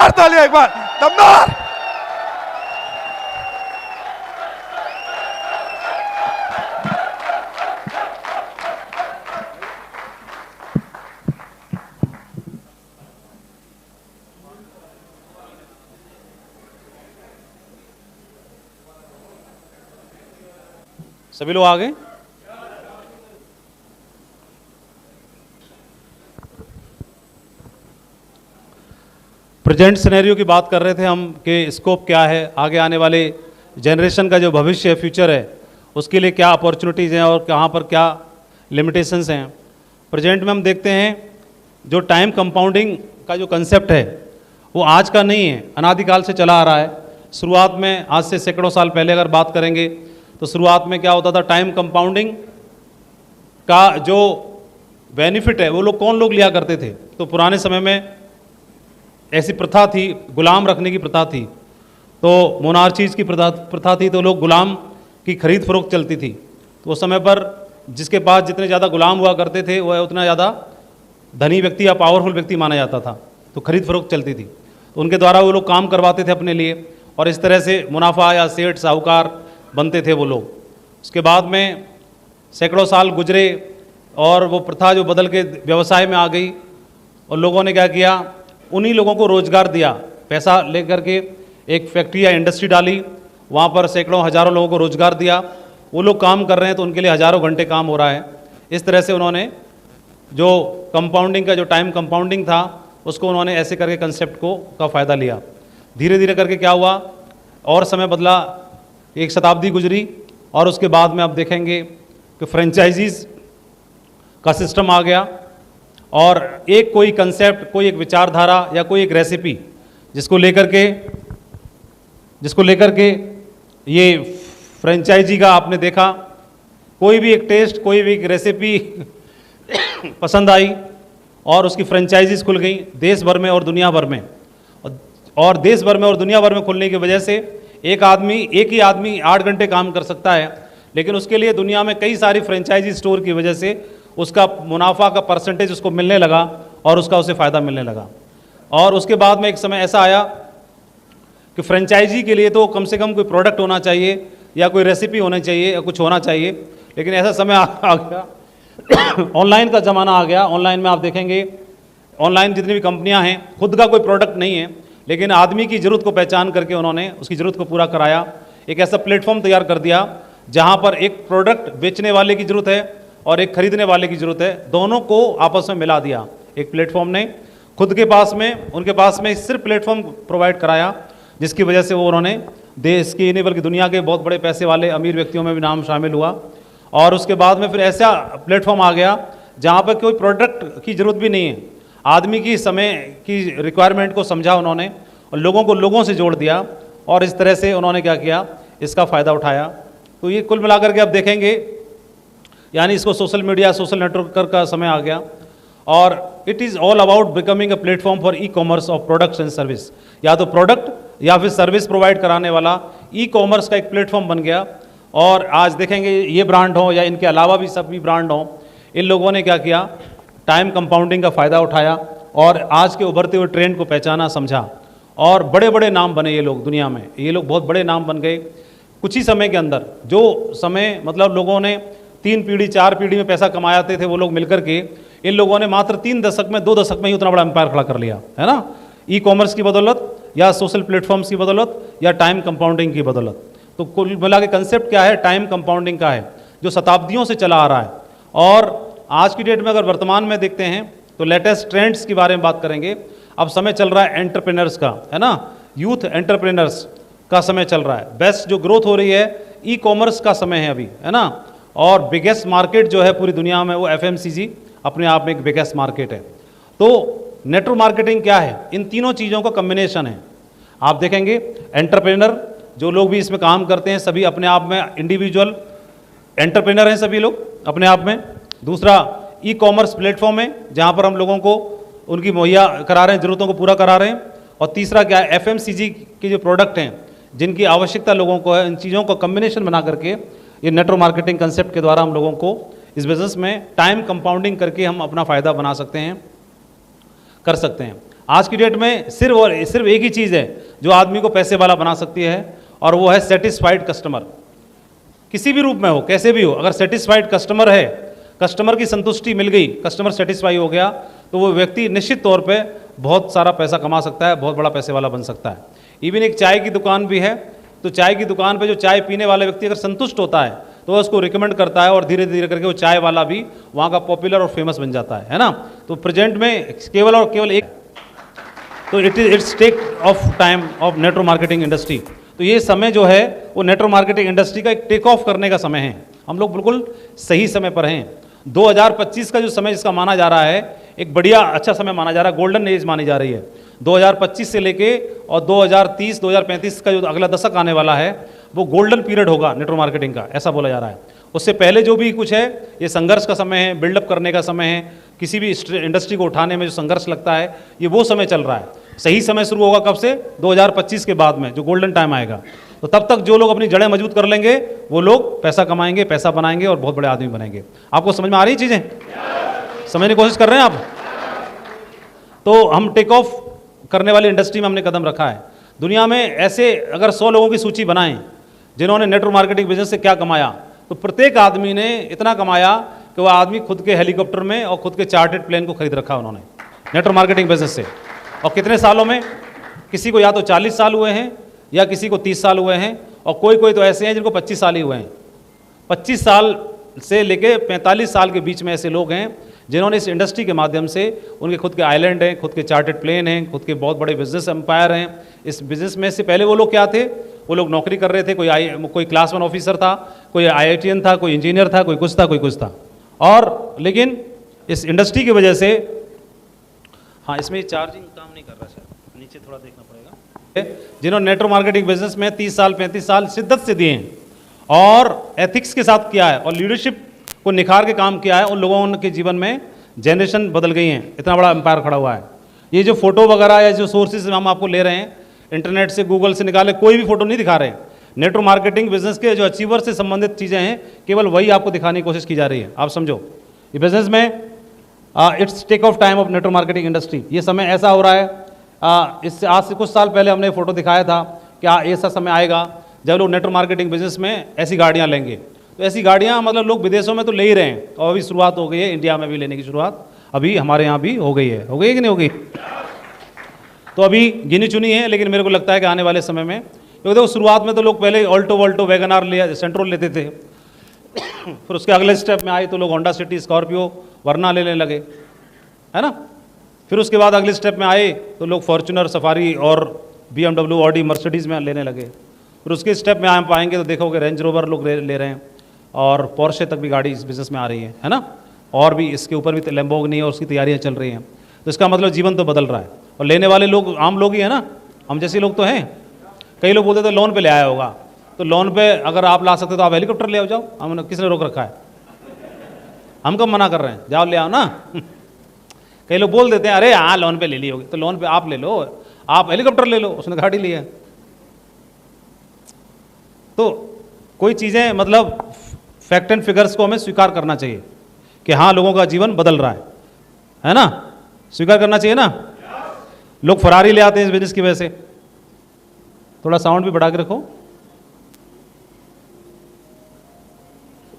तालियां एक बार दमदार। सभी लोग आ गए। प्रेजेंट सिनेरियो की बात कर रहे थे हम कि स्कोप क्या है, आगे आने वाले जनरेशन का जो भविष्य है, फ्यूचर है, उसके लिए क्या अपॉर्चुनिटीज़ हैं और कहाँ पर क्या लिमिटेशंस हैं। प्रेजेंट में हम देखते हैं जो टाइम कंपाउंडिंग का जो कंसेप्ट है वो आज का नहीं है, अनादिकाल से चला आ रहा है। शुरुआत में आज से सैकड़ों साल पहले अगर बात करेंगे तो शुरुआत में क्या होता था, टाइम कंपाउंडिंग का जो बेनिफिट है वो कौन लोग लिया करते थे। तो पुराने समय में ऐसी प्रथा थी, गुलाम रखने की प्रथा थी, तो मोनार्चीज़ की प्रथा थी, तो लोग गुलाम की खरीद फरोख्त चलती थी। तो उस समय पर जिसके पास जितने ज़्यादा गुलाम हुआ करते थे वह उतना ज़्यादा धनी व्यक्ति या पावरफुल व्यक्ति माना जाता था, तो खरीद फरोख्त चलती थी। तो उनके द्वारा वो लोग काम करवाते थे अपने लिए और इस तरह से मुनाफा या सेठ साहूकार बनते थे वो लोग। उसके बाद में सैकड़ों साल गुजरे और वो प्रथा जो बदल के व्यवसाय में आ गई और लोगों ने क्या किया, उन्हीं लोगों को रोजगार दिया, पैसा लेकर के एक फैक्ट्री या इंडस्ट्री डाली, वहाँ पर सैकड़ों हजारों लोगों को रोजगार दिया। वो लोग काम कर रहे हैं तो उनके लिए हजारों घंटे काम हो रहा है। इस तरह से उन्होंने जो कंपाउंडिंग का जो टाइम कंपाउंडिंग था उसको उन्होंने ऐसे करके कंसेप्ट का फ़ायदा लिया। धीरे धीरे करके क्या हुआ और समय बदला, एक शताब्दी गुजरी और उसके बाद में आप देखेंगे कि फ्रेंचाइजीज़ का सिस्टम आ गया और एक कोई कंसेप्ट, कोई एक विचारधारा या कोई एक रेसिपी जिसको लेकर के ये फ्रेंचाइजी का आपने देखा, कोई भी एक टेस्ट, कोई भी एक रेसिपी पसंद आई और उसकी फ्रेंचाइजीज खुल गई देश भर में और दुनिया भर में। और देश भर में और दुनिया भर में खुलने की वजह से एक ही आदमी 8 घंटे काम कर सकता है, लेकिन उसके लिए दुनिया में कई सारी फ्रेंचाइजी स्टोर की वजह से उसका मुनाफा का परसेंटेज उसको मिलने लगा और उसे फ़ायदा मिलने लगा। और उसके बाद में एक समय ऐसा आया कि फ्रेंचाइजी के लिए तो कम से कम कोई प्रोडक्ट होना चाहिए या कोई रेसिपी होनी चाहिए या कुछ होना चाहिए, लेकिन ऐसा समय आ गया ऑनलाइन का ज़माना आ गया। ऑनलाइन में आप देखेंगे, ऑनलाइन जितनी भी कंपनियां हैं, खुद का कोई प्रोडक्ट नहीं है, लेकिन आदमी की ज़रूरत को पहचान करके उन्होंने उसकी ज़रूरत को पूरा कराया। एक ऐसा प्लेटफॉर्म तैयार कर दिया जहां पर एक प्रोडक्ट बेचने वाले की ज़रूरत है और एक खरीदने वाले की ज़रूरत है, दोनों को आपस में मिला दिया एक प्लेटफॉर्म ने। खुद के पास में, उनके पास में सिर्फ प्लेटफॉर्म प्रोवाइड कराया, जिसकी वजह से वो उन्होंने देश की नहीं बल्कि दुनिया के बहुत बड़े पैसे वाले अमीर व्यक्तियों में भी नाम शामिल हुआ। और उसके बाद में फिर ऐसा प्लेटफॉर्म आ गया जहाँ पर कोई प्रोडक्ट की ज़रूरत भी नहीं है, आदमी की समय की रिक्वायरमेंट को समझा उन्होंने और लोगों को लोगों से जोड़ दिया और इस तरह से उन्होंने क्या किया, इसका फ़ायदा उठाया। तो ये कुल मिलाकर के आप देखेंगे, यानी इसको सोशल मीडिया, सोशल नेटवर्क का समय आ गया और it is all about becoming a platform for e commerce of products and service. या तो प्रोडक्ट या फिर सर्विस प्रोवाइड कराने वाला ई कॉमर्स का एक प्लेटफॉर्म बन गया। और आज देखेंगे ये ब्रांड हो या इनके अलावा भी सभी ब्रांड हों, इन लोगों ने क्या किया, टाइम कंपाउंडिंग का फ़ायदा उठाया और आज के उभरते हुए ट्रेंड को पहचाना, समझा और बड़े बड़े नाम बने ये लोग दुनिया में। ये लोग बहुत बड़े नाम बन गए कुछ ही समय के अंदर। जो समय मतलब लोगों ने 3 पीढ़ी 4 पीढ़ी में पैसा कमाते थे वो लोग मिलकर के, इन लोगों ने मात्र 3 दशक में, 2 दशक में ही उतना बड़ा एम्पायर खड़ा कर लिया है ना, ई कॉमर्स की बदौलत या सोशल प्लेटफॉर्म्स की बदौलत या टाइम कंपाउंडिंग की बदौलत। तो कुल मिला के कंसेप्ट क्या है, टाइम कंपाउंडिंग का है, जो शताब्दियों से चला आ रहा है। और आज की डेट में अगर वर्तमान में देखते हैं तो लेटेस्ट ट्रेंड्स के बारे में बात करेंगे। अब समय चल रहा है एंटरप्रेन्योर्स का, है ना, यूथ एंटरप्रेन्योर्स का समय चल रहा है। बेस्ट जो ग्रोथ हो रही है ई कॉमर्स का समय है अभी, है ना। और बिगेस्ट मार्केट जो है पूरी दुनिया में वो FMCG अपने आप में एक बिगेस्ट मार्केट है। तो नेटवर्क मार्केटिंग क्या है, इन तीनों चीज़ों का कम्बिनेशन है। आप देखेंगे एंटरप्रेन्योर जो लोग भी इसमें काम करते हैं सभी अपने आप में इंडिविजुअल एंटरप्रेन्योर हैं सभी लोग अपने आप में। दूसरा ई कॉमर्स प्लेटफॉर्म है जहाँ पर हम लोगों को उनकी मुहैया करा रहे हैं, ज़रूरतों को पूरा करा रहे हैं। और तीसरा क्या है, FMCG के जो प्रोडक्ट हैं जिनकी आवश्यकता लोगों को है, इन चीज़ों का कम्बिनेशन बना करके ये नेटवर्क मार्केटिंग कंसेप्ट के द्वारा हम लोगों को इस बिज़नेस में टाइम कंपाउंडिंग करके हम अपना फ़ायदा बना सकते हैं, कर सकते हैं। आज की डेट में सिर्फ एक ही चीज़ है जो आदमी को पैसे वाला बना सकती है, और वो है सेटिस्फाइड कस्टमर। किसी भी रूप में हो, कैसे भी हो, अगर सेटिस्फाइड कस्टमर है, कस्टमर की संतुष्टि मिल गई, कस्टमर सेटिस्फाई हो गया, तो वो व्यक्ति निश्चित तौर पे बहुत सारा पैसा कमा सकता है, बहुत बड़ा पैसे वाला बन सकता है। इवन एक चाय की दुकान भी है, तो चाय की दुकान पे जो चाय पीने वाला व्यक्ति अगर संतुष्ट होता है तो वह उसको रिकमेंड करता है, और धीरे धीरे करके वो चाय वाला भी वहाँ का पॉपुलर और फेमस बन जाता है ना। तो प्रेजेंट में केवल और केवल एक, तो it's take off time of network marketing industry. तो ये समय जो है वो नेटवर्क मार्केटिंग इंडस्ट्री का एक टेक ऑफ करने का समय है। हम लोग बिल्कुल सही समय पर हैं। 2025 का जो समय जिसका माना जा रहा है, एक बढ़िया अच्छा समय माना जा रहा है, गोल्डन एज मानी जा रही है। 2025 से लेके और 2030 2035 का जो अगला दशक आने वाला है वो गोल्डन पीरियड होगा नेटवर्क मार्केटिंग का, ऐसा बोला जा रहा है। उससे पहले जो भी कुछ है ये संघर्ष का समय है, बिल्डअप करने का समय है, किसी भी इंडस्ट्री को उठाने में जो संघर्ष लगता है ये वो समय चल रहा है। सही समय शुरू होगा कब से? 2025 के बाद में जो गोल्डन टाइम आएगा। तो तब तक जो लोग अपनी जड़ें मजबूत कर लेंगे वो लोग पैसा कमाएंगे, पैसा बनाएंगे और बहुत बड़े आदमी बनेंगे। आपको समझ में आ रही चीज़ें? समझने की कोशिश कर रहे हैं आप? तो हम टेक ऑफ करने वाली इंडस्ट्री में हमने कदम रखा है। दुनिया में ऐसे अगर 100 लोगों की सूची बनाएं जिन्होंने नेटवर्क मार्केटिंग बिजनेस से क्या कमाया, तो प्रत्येक आदमी ने इतना कमाया कि वह आदमी खुद के हेलीकॉप्टर में और खुद के चार्टर्ड प्लेन को खरीद रखा उन्होंने नेटवर्क मार्केटिंग बिजनेस से। और कितने सालों में? किसी को या तो 40 साल हुए हैं या किसी को 30 साल हुए हैं, और कोई कोई तो ऐसे हैं जिनको 25 साल ही हुए हैं। 25 साल से लेके 45 साल के बीच में ऐसे लोग हैं जिन्होंने इस इंडस्ट्री के माध्यम से, उनके खुद के आइलैंड हैं, खुद के चार्टर्ड प्लेन हैं, खुद के बहुत बड़े बिजनेस एम्पायर हैं। इस बिजनेस में से पहले वो लोग क्या थे? वो लोग नौकरी कर रहे थे, कोई क्लास 1 ऑफिसर था, कोई IITian था, कोई इंजीनियर था, कोई कुछ था। और लेकिन इस इंडस्ट्री की वजह से, हाँ इसमें चार्जिंग काम नहीं कर रहा शायद, नीचे थोड़ा देखना पड़ेगा। जिन्होंने नेटवर्क मार्केटिंग बिजनेस में 30 साल 35 साल शिद्दत से दिए हैं और एथिक्स के साथ किया है और लीडरशिप को निखार के काम किया है, उन लोगों के जीवन में जनरेशन बदल गई हैं। इतना बड़ा एम्पायर खड़ा हुआ है। ये जो फोटो वगैरह या जो सोर्सेज हम आपको ले रहे हैं इंटरनेट से, गूगल से निकाले, कोई भी फोटो नहीं दिखा रहे हैं। नेटवर्क मार्केटिंग बिजनेस के जो अचीवर से संबंधित चीज़ें हैं केवल वही आपको दिखाने की कोशिश की जा रही है। आप समझो ये बिजनेस में it's take off time of network marketing industry. ये समय ऐसा हो रहा है, इससे आज से कुछ साल पहले हमने फोटो दिखाया था कि ऐसा समय आएगा जब लोग नेटवर्क मार्केटिंग बिजनेस में ऐसी गाड़ियाँ लेंगे। तो ऐसी गाड़ियाँ मतलब लोग विदेशों में तो ले ही रहे हैं, और अभी शुरुआत हो गई है इंडिया में भी लेने की शुरुआत अभी हमारे यहाँ भी हो गई है। हो गई कि नहीं हो गई? तो अभी गिनी चुनी है, लेकिन मेरे को लगता है कि आने वाले समय में, क्योंकि देखो शुरुआत में तो लोग पहले ऑल्टो वोल्टो वैगनार लिया, सेंट्रोल लेते थे। फिर उसके अगले स्टेप में आए तो लोग होंडा सिटी, स्कॉर्पियो, वरना लेने लगे, है ना। फिर उसके बाद अगले स्टेप में आए तो लोग फॉर्च्यूनर, सफारी और BMW, ऑडी, मर्सिडीज़ में लेने लगे। फिर उसके स्टेप में आप पाएंगे तो देखोगे रेंज रोवर लोग ले रहे हैं, और पोर्शे तक भी गाड़ी इस बिज़नेस में आ रही है ना। और भी इसके ऊपर भी लैम्बोर्गिनी और उसकी तैयारियां चल रही हैं। तो इसका मतलब जीवन तो बदल रहा है, और लेने वाले लोग आम लोग ही है ना, हम जैसे लोग तो हैं। कई लोग बोलते तो लोन पे ले आया होगा, तो लोन पे अगर आप ला सकते तो आप हेलीकॉप्टर ले आओ, जाओ। हम किसने रोक रखा है? हम कब मना कर रहे हैं? जाओ ले आओ ना। कई लोग बोल देते हैं अरे हाँ लोन पे ले ली होगी, तो लोन पे आप ले लो, आप हेलीकॉप्टर ले लो, उसने गाड़ी ली है। तो कोई चीज़ें मतलब फैक्ट एंड फिगर्स को हमें स्वीकार करना चाहिए कि हाँ लोगों का जीवन बदल रहा है ना। स्वीकार करना चाहिए ना। लोग फरारी ले आते हैं इस बिजनेस की वजह से। थोड़ा साउंड भी बढ़ा के रखो।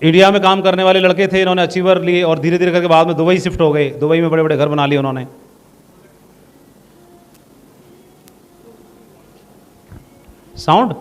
इंडिया में काम करने वाले लड़के थे, इन्होंने अचीवर लिए और धीरे धीरे करके बाद में दुबई शिफ्ट हो गए। दुबई में बड़े बड़े घर बना लिए उन्होंने। साउंड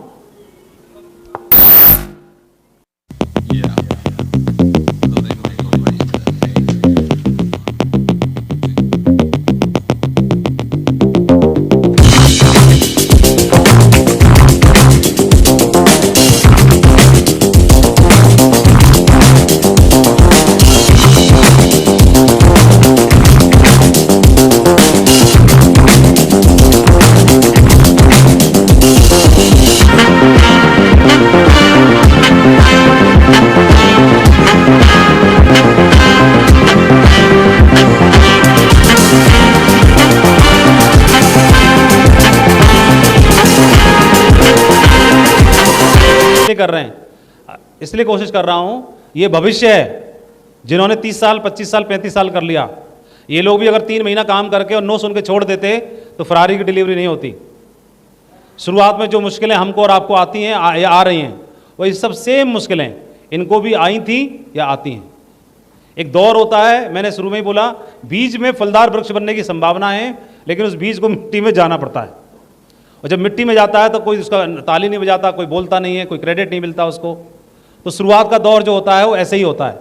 कर रहे हैं, इसलिए कोशिश कर रहा हूं। ये भविष्य है। जिन्होंने 30 साल 25 साल 35 साल कर लिया, ये लोग भी अगर 3 महीना काम करके और नो सुन के छोड़ देते तो फरारी की डिलीवरी नहीं होती। शुरुआत में जो मुश्किलें हमको और आपको आती हैं या आ रही हैं, वही सब सेम मुश्किलें इनको भी आई थी या आती हैं। एक दौर होता है, मैंने शुरू में ही बोला, बीज में फलदार वृक्ष बनने की संभावना है, लेकिन उस बीज को मिट्टी में जाना पड़ता है। और जब मिट्टी में जाता है तो कोई उसका ताली नहीं बजाता, कोई बोलता नहीं है, कोई क्रेडिट नहीं मिलता उसको। तो शुरुआत का दौर जो होता है वो ऐसे ही होता है,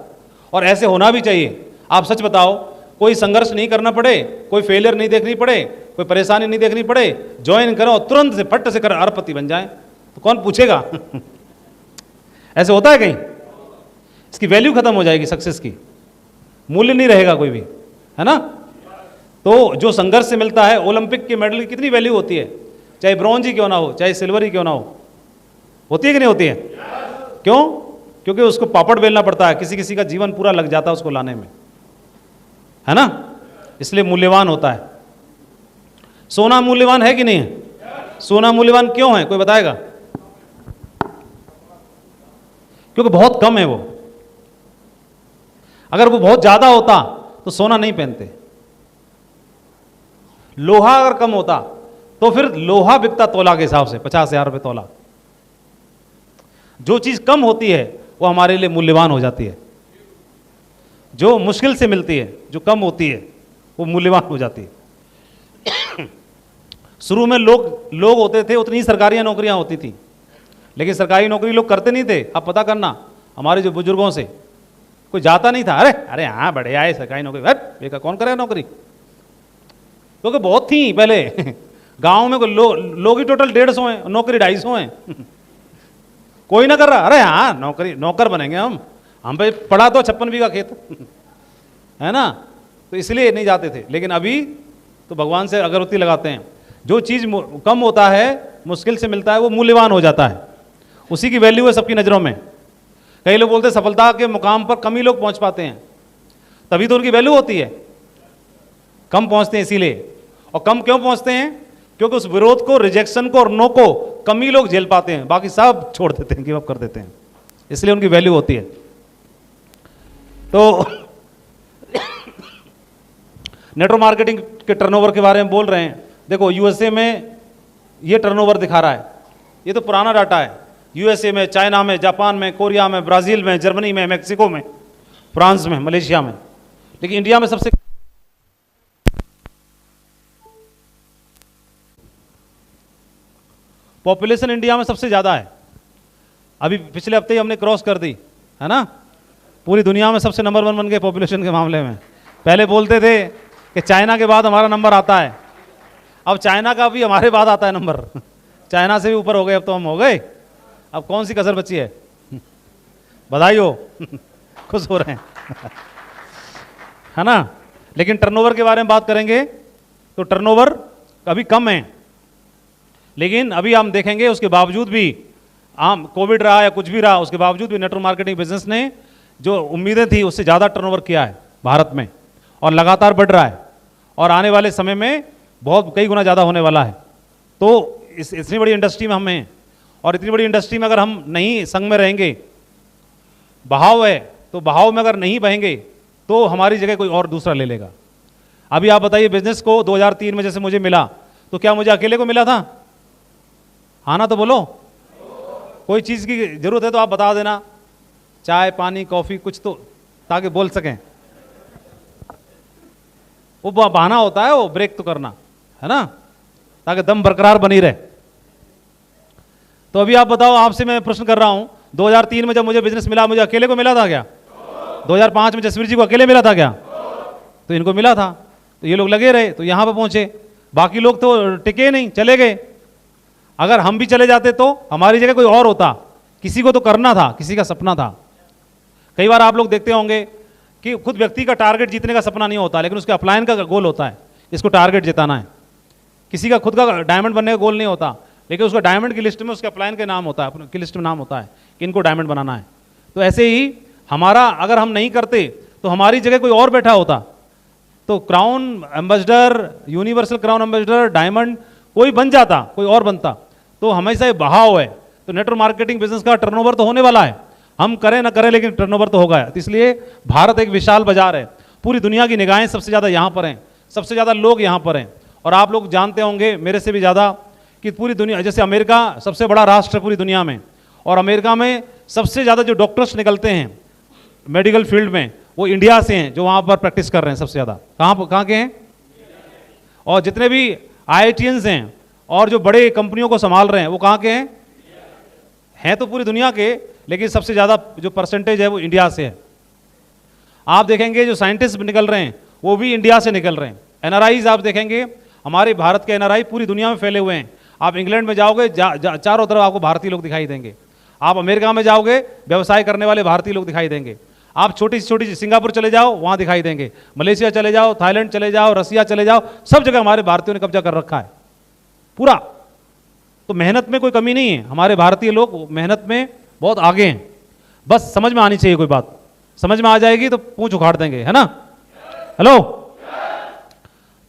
और ऐसे होना भी चाहिए। आप सच बताओ, कोई संघर्ष नहीं करना पड़े, कोई फेलियर नहीं देखनी पड़े, कोई परेशानी नहीं देखनी पड़े, ज्वाइन करो तुरंत से फट से कर अरबपति बन जाए, तो कौन पूछेगा? ऐसे होता है कहीं? इसकी वैल्यू खत्म हो जाएगी, सक्सेस की मूल्य नहीं रहेगा कोई भी, है ना? तो जो संघर्ष से मिलता है, ओलंपिक के मेडल की कितनी वैल्यू होती है, चाहे ब्रॉन्ज ही क्यों ना हो, चाहे सिल्वर ही क्यों ना हो, होती है कि नहीं होती है? क्यों? क्योंकि उसको पापड़ बेलना पड़ता है, किसी किसी का जीवन पूरा लग जाता है उसको लाने में, है ना? इसलिए मूल्यवान होता है। सोना मूल्यवान है कि नहीं है? सोना मूल्यवान क्यों है, कोई बताएगा? क्योंकि बहुत कम है वो। अगर वो बहुत ज्यादा होता तो सोना नहीं पहनते। लोहा अगर कम होता तो फिर लोहा बिकता तोला के हिसाब से 50,000 रुपये तोला। जो चीज कम होती है वो हमारे लिए मूल्यवान हो जाती है। जो मुश्किल से मिलती है, जो कम होती है, वो मूल्यवान हो जाती है। शुरू में लोग होते थे, उतनी ही सरकारी नौकरियां होती थी, लेकिन सरकारी नौकरी लोग करते नहीं थे। आप पता करना, हमारे जो बुजुर्गों से कोई जाता नहीं था। अरे अरे हाँ बढ़िया है सरकारी नौकरी, बेटा कौन करेगा नौकरी? क्योंकि बहुत थी पहले। गांव में लोग ही टोटल 150 हैं, नौकरी 250 हैं। कोई ना कर रहा, अरे हाँ नौकरी, नौकर बनेंगे हम पे पड़ा तो 56 बीघा खेत, है ना? तो इसलिए नहीं जाते थे। लेकिन अभी तो भगवान से अगरबत्ती लगाते हैं। जो चीज़ कम होता है, मुश्किल से मिलता है, वो मूल्यवान हो जाता है। उसी की वैल्यू है सबकी नज़रों में। कई लोग बोलते हैं सफलता के मुकाम पर कम ही लोग पहुंच पाते हैं, तभी तो उनकी वैल्यू होती है। कम पहुंचते हैं इसीलिए। और कम क्यों पहुंचते हैं? क्योंकि उस विरोध को, रिजेक्शन को और नो को कम ही लोग झेल पाते हैं, बाकी सब छोड़ देते हैं, गिव अप कर देते हैं। इसलिए उनकी वैल्यू होती है। तो नेटवर्क मार्केटिंग के टर्नओवर के बारे में बोल रहे हैं। देखो यूएसए में ये टर्नओवर दिखा रहा है, ये तो पुराना डाटा है। यूएसए में, चाइना में, जापान में, कोरिया में, ब्राजील में, जर्मनी में, मैक्सिको में, फ्रांस में, मलेशिया में। लेकिन इंडिया में सबसे पॉपुलेशन इंडिया में सबसे ज़्यादा है। अभी पिछले हफ्ते ही हमने क्रॉस कर दी, है ना? पूरी दुनिया में सबसे नंबर 1 बन गए पॉपुलेशन के मामले में। पहले बोलते थे कि चाइना के बाद हमारा नंबर आता है, अब चाइना का भी हमारे बाद आता है नंबर। चाइना से भी ऊपर हो गए, अब तो हम हो गए। अब कौन सी कसर बची है? बधाई हो। खुश हो रहे हैं, है ना? लेकिन टर्नओवर के बारे में बात करेंगे तो टर्नओवर अभी कम है, लेकिन अभी हम देखेंगे उसके बावजूद भी, कोविड रहा या कुछ भी रहा, उसके बावजूद भी नेटवर्क मार्केटिंग बिजनेस ने जो उम्मीदें थी उससे ज़्यादा टर्नओवर किया है भारत में, और लगातार बढ़ रहा है, और आने वाले समय में बहुत कई गुना ज़्यादा होने वाला है। तो इतनी बड़ी इंडस्ट्री में हम हैं, और इतनी बड़ी इंडस्ट्री में अगर हम नहीं संग में रहेंगे, बहाव है तो बहाव में अगर नहीं बहेंगे तो हमारी जगह कोई और दूसरा ले लेगा। अभी आप बताइए, बिजनेस को 2003 में जैसे मुझे मिला, तो क्या मुझे अकेले को मिला था? हाँ ना? तो बोलो, कोई चीज़ की जरूरत है तो आप बता देना, चाय पानी कॉफ़ी कुछ, तो ताकि बोल सकें। वो बहाना होता है, वो ब्रेक तो करना है ना, ताकि दम बरकरार बनी रहे। तो अभी आप बताओ, आपसे मैं प्रश्न कर रहा हूं, 2003 में जब मुझे बिजनेस मिला, मुझे अकेले को मिला था क्या? 2005 में जसवीर जी को अकेले मिला था क्या? तो इनको मिला था, तो ये लोग लगे रहे, तो यहां पर पहुंचे। बाकी लोग तो टिके नहीं, चले गए। अगर हम भी चले जाते तो हमारी जगह कोई और होता। किसी को तो करना था, किसी का सपना था। कई बार आप लोग देखते होंगे कि खुद व्यक्ति का टारगेट जीतने का सपना नहीं होता, लेकिन उसके अपलाइन का गोल होता है, इसको टारगेट जिताना है। किसी का खुद का डायमंड बनने का गोल नहीं होता, लेकिन उसका डायमंड की लिस्ट में उसके अपलाइन के नाम होता है, अपने की लिस्ट में नाम होता है कि इनको डायमंड बनाना है। तो ऐसे ही हमारा, अगर हम नहीं करते तो हमारी जगह कोई और बैठा होता, तो crown ambassador, universal crown ambassador, diamond कोई बन जाता, कोई और बनता। तो हमेशा ये बहाव है। तो नेटवर्क मार्केटिंग बिजनेस का टर्नओवर तो होने वाला है, हम करें ना करें, लेकिन टर्नओवर तो होगा। तो इसलिए भारत एक विशाल बाजार है। पूरी दुनिया की निगाहें सबसे ज़्यादा यहाँ पर हैं, सबसे ज़्यादा लोग यहाँ पर हैं। और आप लोग जानते होंगे मेरे से भी ज़्यादा कि पूरी दुनिया, जैसे अमेरिका सबसे बड़ा राष्ट्र है पूरी दुनिया में, और अमेरिका में सबसे ज़्यादा जो डॉक्टर्स निकलते हैं मेडिकल फील्ड में वो इंडिया से हैं, जो वहाँ पर प्रैक्टिस कर रहे हैं सबसे ज़्यादा। कहाँ के हैं? और जितने भी IITians हैं और जो बड़े कंपनियों को संभाल रहे हैं वो कहाँ के हैं? हैं तो पूरी दुनिया के, लेकिन सबसे ज़्यादा जो परसेंटेज है वो इंडिया से है। आप देखेंगे जो साइंटिस्ट निकल रहे हैं वो भी इंडिया से निकल रहे हैं। NRIs आप देखेंगे, हमारे भारत के NRI पूरी दुनिया में फैले हुए हैं। आप इंग्लैंड में जाओगे, चारों तरफ आपको भारतीय लोग दिखाई देंगे। आप अमेरिका में जाओगे, व्यवसाय करने वाले भारतीय लोग दिखाई देंगे। आप छोटी से छोटी सिंगापुर चले जाओ, वहाँ दिखाई देंगे। मलेशिया चले जाओ, थाईलैंड चले जाओ, रसिया चले जाओ, सब जगह हमारे भारतीयों ने कब्जा कर रखा है पूरा। तो मेहनत में कोई कमी नहीं है, हमारे भारतीय लोग मेहनत में बहुत आगे हैं। बस समझ में आनी चाहिए कोई बात, समझ में आ जाएगी तो पूंछ उखाड़ देंगे, है ना? हेलो।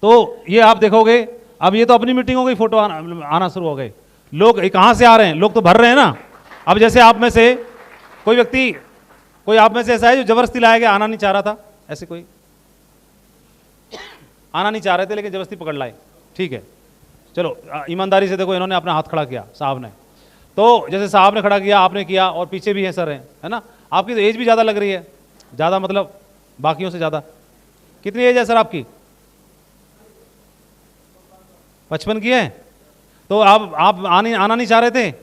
तो ये आप देखोगे, अब ये तो अपनी मीटिंग हो गई, फोटो आना शुरू हो गए। लोग कहाँ से आ रहे हैं? लोग तो भर रहे हैं ना। अब जैसे आप में से कोई व्यक्ति, कोई आप में से ऐसा है जो जबरदस्ती लाया गया, आना नहीं चाह रहा था, ऐसे कोई आना नहीं चाह रहे थे लेकिन जबरदस्ती पकड़ लाए, ठीक है, चलो ईमानदारी से देखो, इन्होंने अपना हाथ खड़ा किया साहब ने, तो जैसे साहब ने खड़ा किया आपने किया, और पीछे भी हैं सर हैं, है ना? आपकी तो एज भी ज़्यादा लग रही है, ज़्यादा मतलब बाकियों से ज़्यादा। कितनी एज है सर आपकी? 55 की है। तो आप आना नहीं चाह रहे थे,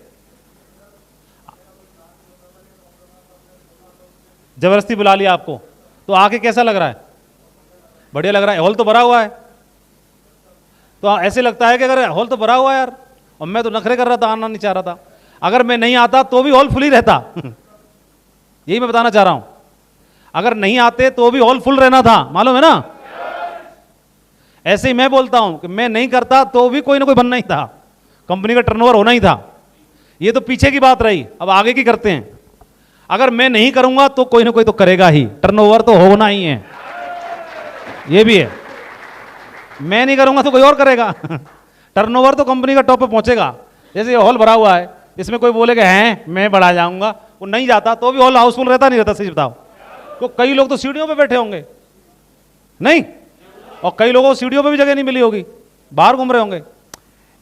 जबरदस्ती बुला लिया आपको, तो आके कैसा लग रहा है? बढ़िया लग रहा है। हॉल तो भरा हुआ है, तो ऐसे लगता है कि अगर हॉल तो भरा हुआ है यार, और मैं तो नखरे कर रहा था, आना नहीं चाह रहा था। अगर मैं नहीं आता तो भी हॉल फुल ही रहता यही मैं बताना चाह रहा हूं। अगर नहीं आते तो भी हॉल फुल रहना था, मालूम है ना? ऐसे ही मैं बोलता हूं कि मैं नहीं करता तो भी कोई ना कोई बनना ही था, कंपनी का टर्नओवर होना ही था। ये तो पीछे की बात रही, अब आगे की करते हैं। अगर मैं नहीं करूंगा तो कोई ना कोई तो करेगा ही, टर्नओवर तो होना ही है, ये भी है। मैं नहीं करूंगा तो कोई और करेगा टर्नओवर तो कंपनी का टॉप पे पहुंचेगा। जैसे ये हॉल भरा हुआ है, इसमें कोई बोलेगा हैं मैं बढ़ा जाऊंगा, वो नहीं जाता तो भी हॉल हाउसफुल रहता नहीं रहता, सही बताओ। तो कई लोग तो सीढ़ियों पे बैठे होंगे नहीं, और कई लोगों को सीढ़ियों पे भी जगह नहीं मिली होगी, बाहर घूम रहे होंगे।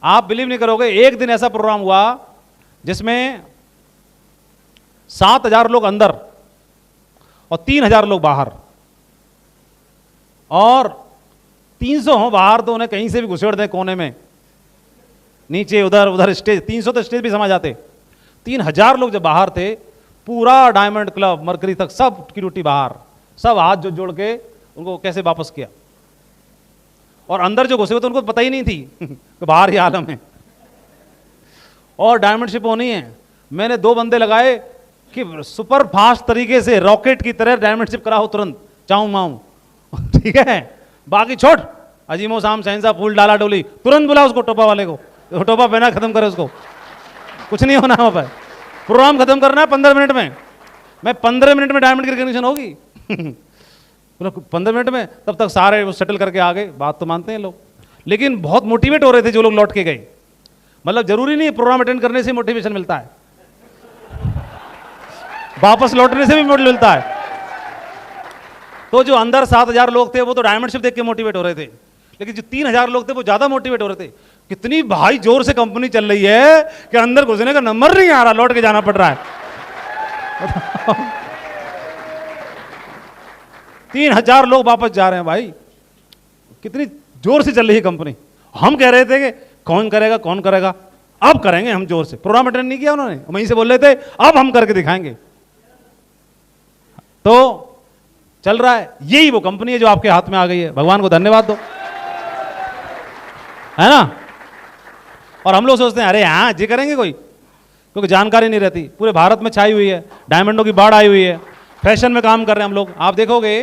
आप बिलीव नहीं करोगे, एक दिन ऐसा प्रोग्राम हुआ जिसमें 7,000 लोग अंदर और 3,000 लोग बाहर, और 300 हो बाहर तो उन्हें कहीं से भी घुसेड़ दें कोने में, नीचे उधर उधर स्टेज, 300 तो स्टेज भी समा जाते। 3,000 लोग जब बाहर थे, पूरा डायमंड क्लब मरकरी तक सब की रोटी बाहर, सब हाथ जो जोड़ के उनको कैसे वापस किया। और अंदर जो घुसे हुए थे उनको पता ही नहीं थी कि बाहर ही आलम है। और डायमंड शिप होनी है, मैंने 2 बंदे लगाए कि सुपर फास्ट तरीके से रॉकेट की तरह डायमंड शिप कराओ तुरंत, चाऊ माऊ ठीक है। बाकी छोड़, अजीमो शाम सहनसा फूल डाला डोली, तुरंत बुला उसको, टोपा वाले को, टोपा पहना, खत्म करे उसको, कुछ नहीं होना वहां पर। प्रोग्राम खत्म करना है 15 मिनट में। मैं 15 मिनट में डायमंड की रिकग्निशन होगी 15 मिनट में, तब तक सारे वो सेटल करके आ गए। बात तो मानते हैं लोग, लेकिन बहुत मोटिवेट हो रहे थे जो लोग लौट के गए। मतलब जरूरी नहीं प्रोग्राम अटेंड करने से मोटिवेशन मिलता है, वापस लौटने से भी मोटिवेशन मिलता है। तो जो अंदर 7,000 लोग थे वो तो डायमंड शिप देख के मोटिवेट हो रहे थे, लेकिन जो 3,000 लोग थे वो ज्यादा मोटिवेट हो रहे थे। कितनी भाई जोर से कंपनी चल रही है कि अंदर घुसने का नंबर नहीं आ रहा, लौट के जाना पड़ रहा है 3,000 लोग वापस जा रहे हैं भाई, कितनी जोर से चल रही है कंपनी। हम कह रहे थे कि कौन करेगा कौन करेगा, अब करेंगे हम जोर से। प्रोग्राम अटेंड नहीं किया उन्होंने, वहीं से बोल रहे थे अब हम करके दिखाएंगे। तो चल रहा है, यही वो कंपनी है जो आपके हाथ में आ गई है। भगवान को धन्यवाद दो, है ना? और हम लोग सोचते हैं अरे हाँ जी करेंगे कोई, क्योंकि जानकारी नहीं रहती। पूरे भारत में छाई हुई है, डायमंडों की बाढ़ आई हुई है, फैशन में काम कर रहे हैं हम लोग। आप देखोगे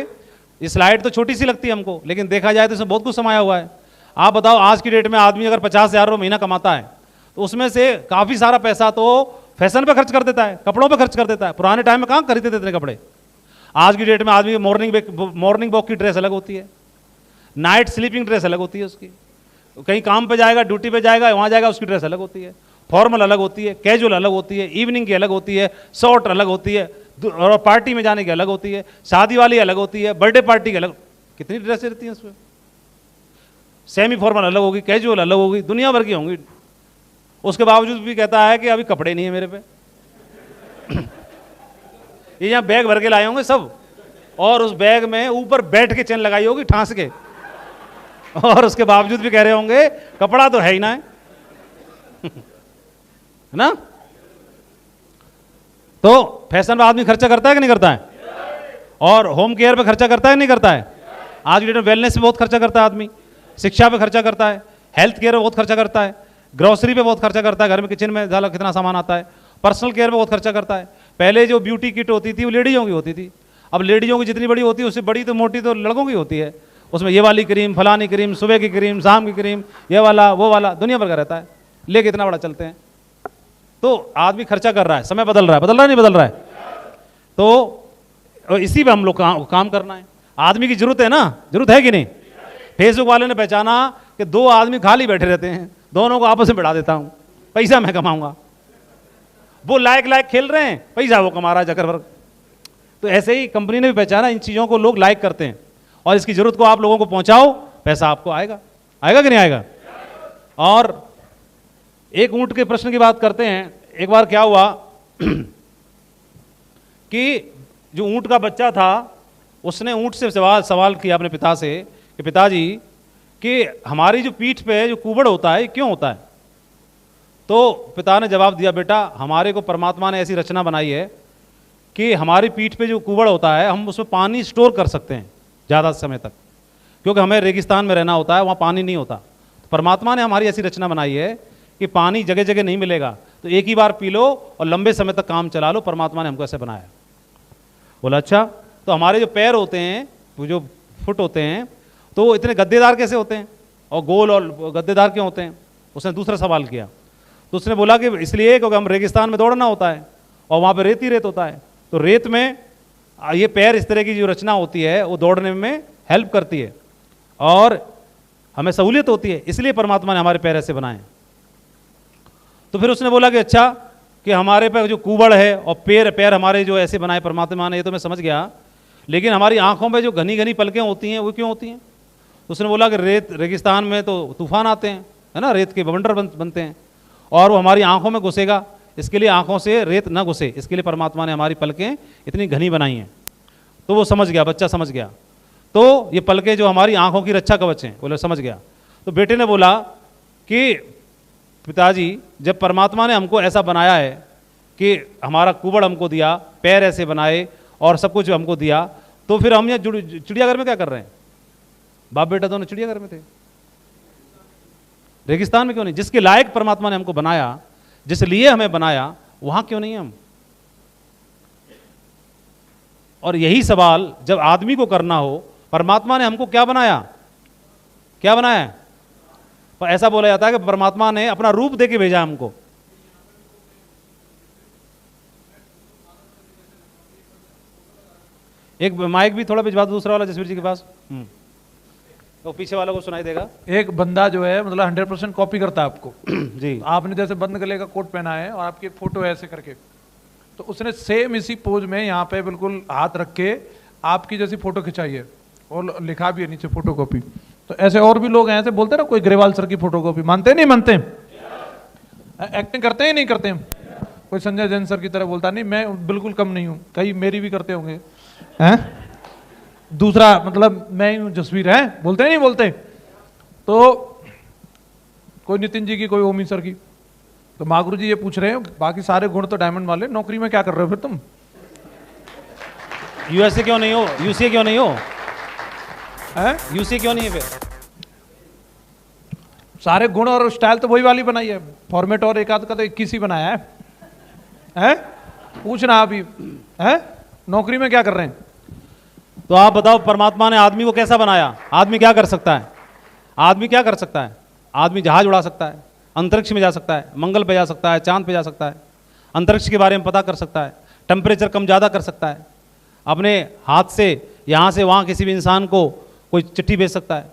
ये स्लाइड तो छोटी सी लगती है हमको, लेकिन देखा जाए तो इसमें बहुत कुछ समाया हुआ है। आप बताओ आज की डेट में आदमी अगर 50,000 महीना कमाता है तो उसमें से काफी सारा पैसा तो फैशन पे खर्च कर देता है, कपड़ों पे खर्च कर देता है। पुराने टाइम में कहाँ खरीदते थे इतने कपड़े। आज की डेट में आदमी मॉर्निंग वॉक की ड्रेस अलग होती है, नाइट स्लीपिंग ड्रेस अलग होती है उसकी, कहीं काम पे जाएगा, ड्यूटी पे जाएगा, वहाँ जाएगा, उसकी ड्रेस अलग होती है, फॉर्मल अलग होती है, कैजुअल अलग होती है, इवनिंग की अलग होती है, शॉर्ट अलग होती है, और पार्टी में जाने की अलग होती है, शादी वाली अलग होती है, बर्थडे पार्टी की अलग। कितनी ड्रेसें रहती हैं उसमें, सेमी फॉर्मल अलग होगी, कैजुअल अलग होगी, दुनिया भर की होंगी। उसके बावजूद भी कहता है कि अभी कपड़े नहीं है मेरे पे। ये यहाँ बैग भर के लाए होंगे सब, और उस बैग में ऊपर बैठ के चेन लगाई होगी ठांस के, और उसके बावजूद भी कह रहे होंगे कपड़ा तो है ही ना, है ना। तो फैशन में आदमी खर्चा करता है कि नहीं करता है, और होम केयर पे खर्चा करता है नहीं करता है। आज की डेट में वेलनेस पे बहुत खर्चा करता है आदमी, शिक्षा पे खर्चा करता है, हेल्थ केयर पे बहुत खर्चा करता है, ग्रोसरी पे बहुत खर्चा करता है, घर में किचन में झाला कितना सामान आता है, पर्सनल केयर पे बहुत खर्चा करता है। पहले जो ब्यूटी किट होती थी वो लेडीजों की होती थी, अब लेडीजों की जितनी बड़ी होती है उससे बड़ी तो मोटी तो लड़कों की होती है। उसमें ये वाली क्रीम, फलानी क्रीम, सुबह की क्रीम, शाम की क्रीम, ये वाला वो वाला, दुनिया भर का रहता है, लेके इतना बड़ा चलते हैं। तो आदमी खर्चा कर रहा है, समय बदल रहा है, नहीं बदल रहा है। तो इसी पे हम लोग काम करना है। आदमी की जरूरत है ना, जरूरत है कि नहीं। फेसबुक वाले ने पहचाना कि दो आदमी खाली बैठे रहते हैं, दोनों को आपस में बढ़ा देता हूं, पैसा मैं कमाऊंगा। वो लाइक खेल रहे हैं, पैसा वो कमा रहा है जकरबर्ग। तो ऐसे ही कंपनी ने भी पहचाना इन चीज़ों को लोग लाइक करते हैं, और इसकी जरूरत को आप लोगों को पहुंचाओ, पैसा आपको आएगा। आएगा कि नहीं आएगा। और एक ऊंट के प्रश्न की बात करते हैं। एक बार क्या हुआ कि जो ऊंट का बच्चा था उसने ऊंट से सवाल किया अपने पिता से कि पिताजी कि हमारी जो पीठ पे जो कुबड़ होता है क्यों होता है। तो पिता ने जवाब दिया, बेटा हमारे को परमात्मा ने ऐसी रचना बनाई है कि हमारी पीठ पे जो कुबड़ होता है हम उसमें पानी स्टोर कर सकते हैं ज़्यादा समय तक, क्योंकि हमें रेगिस्तान में रहना होता है, वहाँ पानी नहीं होता। तो परमात्मा ने हमारी ऐसी रचना बनाई है कि पानी जगह जगह नहीं मिलेगा, तो एक ही बार पी लो और लंबे समय तक काम चला लो। परमात्मा ने हमको ऐसे बनाया। बोला अच्छा, तो हमारे जो पैर होते हैं, वो जो फुट होते हैं, तो वो इतने गद्देदार कैसे होते हैं और गोल और गद्देदार क्यों होते हैं। उसने दूसरा सवाल किया, तो उसने बोला कि इसलिए क्योंकि हम रेगिस्तान में दौड़ना होता है और वहाँ पर रेत ही रेत होता है, तो रेत में ये पैर इस तरह की जो रचना होती है वो दौड़ने में हेल्प करती है और हमें सहूलियत होती है, इसलिए परमात्मा ने हमारे पैर ऐसे बनाए। तो फिर उसने बोला कि अच्छा कि हमारे पे जो कुबड़ है और पैर हमारे जो ऐसे बनाए परमात्मा ने, ये तो मैं समझ गया, लेकिन हमारी आंखों में जो घनी घनी पलकें होती हैं वो क्यों होती हैं। तो उसने बोला कि रेगिस्तान में तो तूफान आते हैं, है ना, रेत के बवंडर बनते हैं और वो हमारी आंखों में घुसेगा, इसके लिए आंखों से रेत ना घुसे, इसके लिए परमात्मा ने हमारी पलकें इतनी घनी बनाई हैं। तो वो समझ गया, बच्चा समझ गया। तो ये पलकें जो हमारी आंखों की रक्षा कवच हैं, बोले समझ गया। तो बेटे ने बोला कि पिताजी जब परमात्मा ने हमको ऐसा बनाया है कि हमारा कुबड़ हमको दिया, पैर ऐसे बनाए और सब कुछ हमको दिया, तो फिर हम यहाँ चिड़ियाघर में क्या कर रहे हैं। बाप बेटा दोनों चिड़ियाघर में थे, रेगिस्तान में क्यों नहीं। जिसके लायक परमात्मा ने हमको बनाया, जिस लिए हमें बनाया, वहां क्यों नहीं हम। और यही सवाल जब आदमी को करना हो, परमात्मा ने हमको क्या बनाया, क्या बनाया है। पर ऐसा बोला जाता है कि परमात्मा ने अपना रूप देके भेजा हमको। एक माइक भी थोड़ा भिजवा दो दूसरा वाला जसवीर जी के पास, तो पीछे वाला को सुनाई देगा। एक बंदा जो है मतलब 100% कॉपी करता है आपको जी, आपने जैसे बंद गले का कोट पहना है और आपकी फोटो है ऐसे करके, तो उसने सेम इसी पोज में यहाँ पे बिल्कुल हाथ रख के आपकी जैसी फोटो खिंचाई है और लिखा भी है नीचे फोटो कॉपी। तो ऐसे और भी लोग हैं, ऐसे बोलते हैं ना, कोई ग्रेवाल सर की फोटो कॉपी, मानते नहीं मानते, एक्टिंग करते हैं नहीं करते। कोई संजय जैन सर की तरह बोलता नहीं, मैं बिल्कुल कम नहीं हूँ, कई मेरी भी करते होंगे हैं। दूसरा मतलब मैं हूँ जसवीर है, बोलते नहीं बोलते। तो कोई नितिन जी की, कोई ओमी सर की। तो मागुरु जी ये पूछ रहे हैं बाकी सारे गुण तो डायमंड वाले, नौकरी में क्या कर रहे हो फिर तुम। यूएसए क्यों नहीं हो, यूसीए क्यों नहीं हो, यूसीए क्यों नहीं है फिर। सारे गुण और स्टाइल तो वही वाली बनाई है, फॉर्मेट और एक आध का तो 21 ही बनाया है? पूछना अभी है नौकरी में क्या कर रहे हैं। तो आप बताओ परमात्मा ने आदमी को कैसा बनाया। आदमी क्या कर सकता है, आदमी क्या कर सकता है। आदमी जहाज उड़ा सकता है, अंतरिक्ष में जा सकता है, मंगल पे जा सकता है, चांद पे जा सकता है, अंतरिक्ष के बारे में पता कर सकता है, टेम्परेचर कम ज़्यादा कर सकता है, अपने हाथ से यहाँ से वहाँ किसी भी इंसान को कोई चिट्ठी भेज सकता है,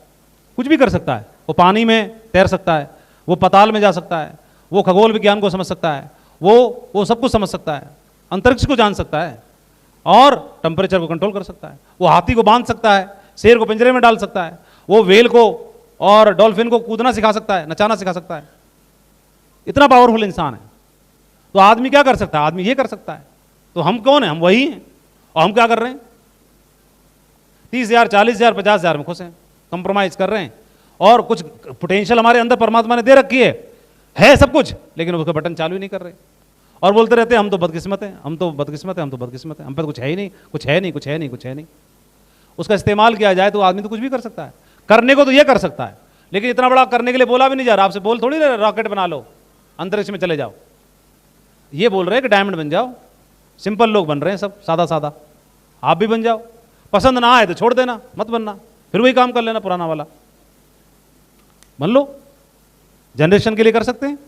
कुछ भी कर सकता है। वो पानी में तैर सकता है, वो पताल में जा सकता है, वो खगोल विज्ञान को समझ सकता है, वो सब कुछ समझ सकता है, अंतरिक्ष को जान सकता है और टेम्परेचर को कंट्रोल कर सकता है। वो हाथी को बांध सकता है शेर को पिंजरे में डाल सकता है, वो व्हेल को और डॉल्फिन को कूदना सिखा सकता है, नचाना सिखा सकता है। इतना पावरफुल इंसान है। तो आदमी क्या कर सकता है? आदमी ये कर सकता है। तो हम कौन है? हम वही हैं। और हम क्या कर रहे हैं? 30,000, 40,000, 50,000 में खुश हैं, कंप्रोमाइज कर रहे हैं। और कुछ पोटेंशियल हमारे अंदर परमात्मा ने दे रखी है सब कुछ, लेकिन उसका बटन चालू ही नहीं कर रहे। और बोलते रहते हैं हम तो बदकिस्मत हैं, हम तो बदकिस्मत हैं, हम तो बदकिस्मत हैं, हम पे तो कुछ है ही नहीं, कुछ है नहीं, कुछ है नहीं, कुछ है नहीं। उसका इस्तेमाल किया जाए तो आदमी तो कुछ भी कर सकता है। करने को तो ये कर सकता है, लेकिन इतना बड़ा करने के लिए बोला भी नहीं जा रहा। आपसे बोल थोड़ी रहे रॉकेट बना लो, अंतरिक्ष में चले जाओ। ये बोल रहे हैं कि डायमंड बन जाओ। सिंपल लोग बन रहे हैं सब, सादा सादा। आप भी बन जाओ। पसंद ना आए तो छोड़ देना, मत बनना, फिर वही काम कर लेना पुराना वाला। बन लो, जनरेशन के लिए कर सकते हैं।